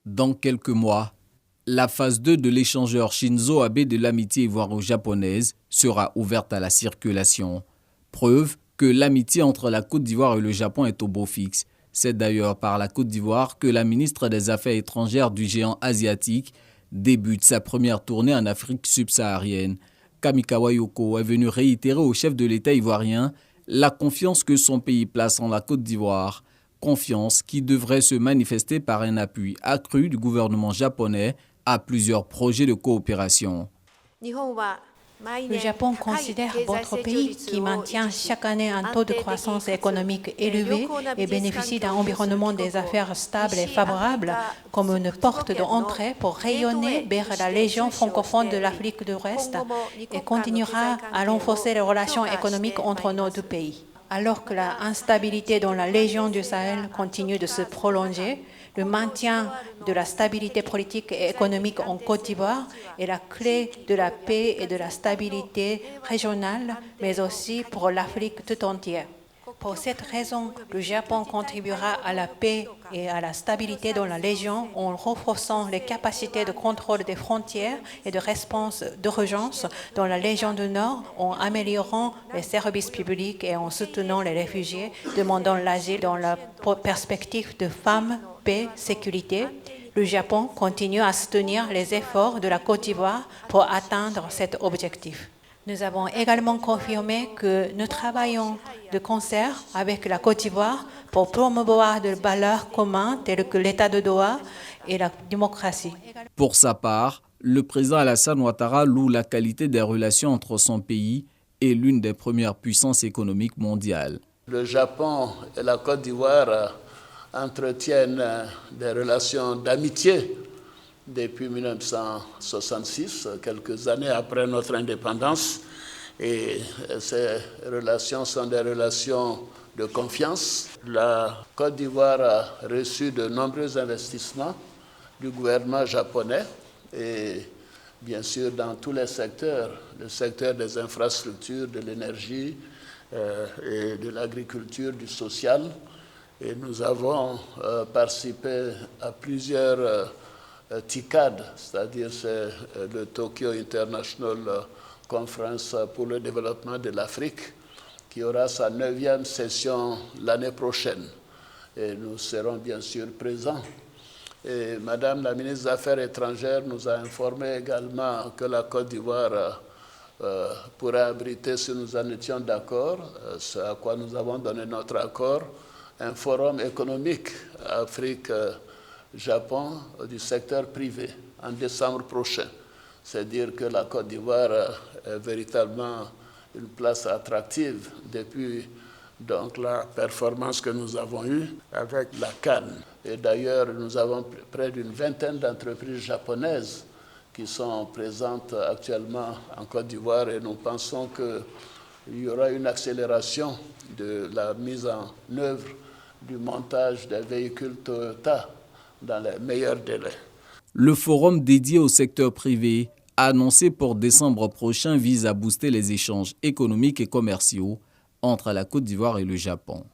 Dans quelques mois, la phase 2 de l'échangeur Shinzo Abe de l'amitié ivoiro-japonaise sera ouverte à la circulation. Preuve que l'amitié entre la Côte d'Ivoire et le Japon est au beau fixe. C'est d'ailleurs par la Côte d'Ivoire que la ministre des Affaires étrangères du géant asiatique débute sa première tournée en Afrique subsaharienne. Kamikawa Yoko est venu réitérer au chef de l'État ivoirien la confiance que son pays place en la Côte d'Ivoire. Confiance qui devrait se manifester par un appui accru du gouvernement japonais à plusieurs projets de coopération. Le Japon considère votre pays qui maintient chaque année un taux de croissance économique élevé et bénéficie d'un environnement des affaires stable et favorable comme une porte d'entrée pour rayonner vers la région francophone de l'Afrique de l'Ouest et continuera à renforcer les relations économiques entre nos deux pays. Alors que l'instabilité dans la région du Sahel continue de se prolonger, le maintien de la stabilité politique et économique en Côte d'Ivoire est la clé de la paix et de la stabilité régionale, mais aussi pour l'Afrique tout entière. Pour cette raison, le Japon contribuera à la paix et à la stabilité dans la région en renforçant les capacités de contrôle des frontières et de réponse d'urgence dans la région du Nord, en améliorant les services publics et en soutenant les réfugiés demandant l'asile dans la perspective de femmes, paix, sécurité. Le Japon continue à soutenir les efforts de la Côte d'Ivoire pour atteindre cet objectif. Nous avons également confirmé que nous travaillons de concert avec la Côte d'Ivoire pour promouvoir des valeurs communes telles que l'état de droit et la démocratie. Pour sa part, le président Alassane Ouattara loue la qualité des relations entre son pays et l'une des premières puissances économiques mondiales. Le Japon et la Côte d'Ivoire entretiennent des relations d'amitié depuis 1966, quelques années après notre indépendance. Et ces relations sont des relations de confiance. La Côte d'Ivoire a reçu de nombreux investissements du gouvernement japonais et bien sûr dans tous les secteurs, le secteur des infrastructures, de l'énergie et de l'agriculture, du social. Et nous avons participé à plusieurs TICAD, c'est-à-dire c'est le Tokyo International Conference pour le développement de l'Afrique, qui aura sa 9e session l'année prochaine. Et nous serons bien sûr présents. Et Madame la ministre des Affaires étrangères nous a informé également que la Côte d'Ivoire pourrait abriter, si nous en étions d'accord, ce à quoi nous avons donné notre accord, un forum économique Afrique-Japon du secteur privé en décembre prochain. C'est dire que la Côte d'Ivoire est véritablement une place attractive depuis donc, la performance que nous avons eue avec la CAN. Et d'ailleurs, nous avons près d'une vingtaine d'entreprises japonaises qui sont présentes actuellement en Côte d'Ivoire et nous pensons qu'il y aura une accélération de la mise en œuvre du montage des véhicules Toyota dans les meilleurs délais. Le forum dédié au secteur privé, annoncé pour décembre prochain, vise à booster les échanges économiques et commerciaux entre la Côte d'Ivoire et le Japon.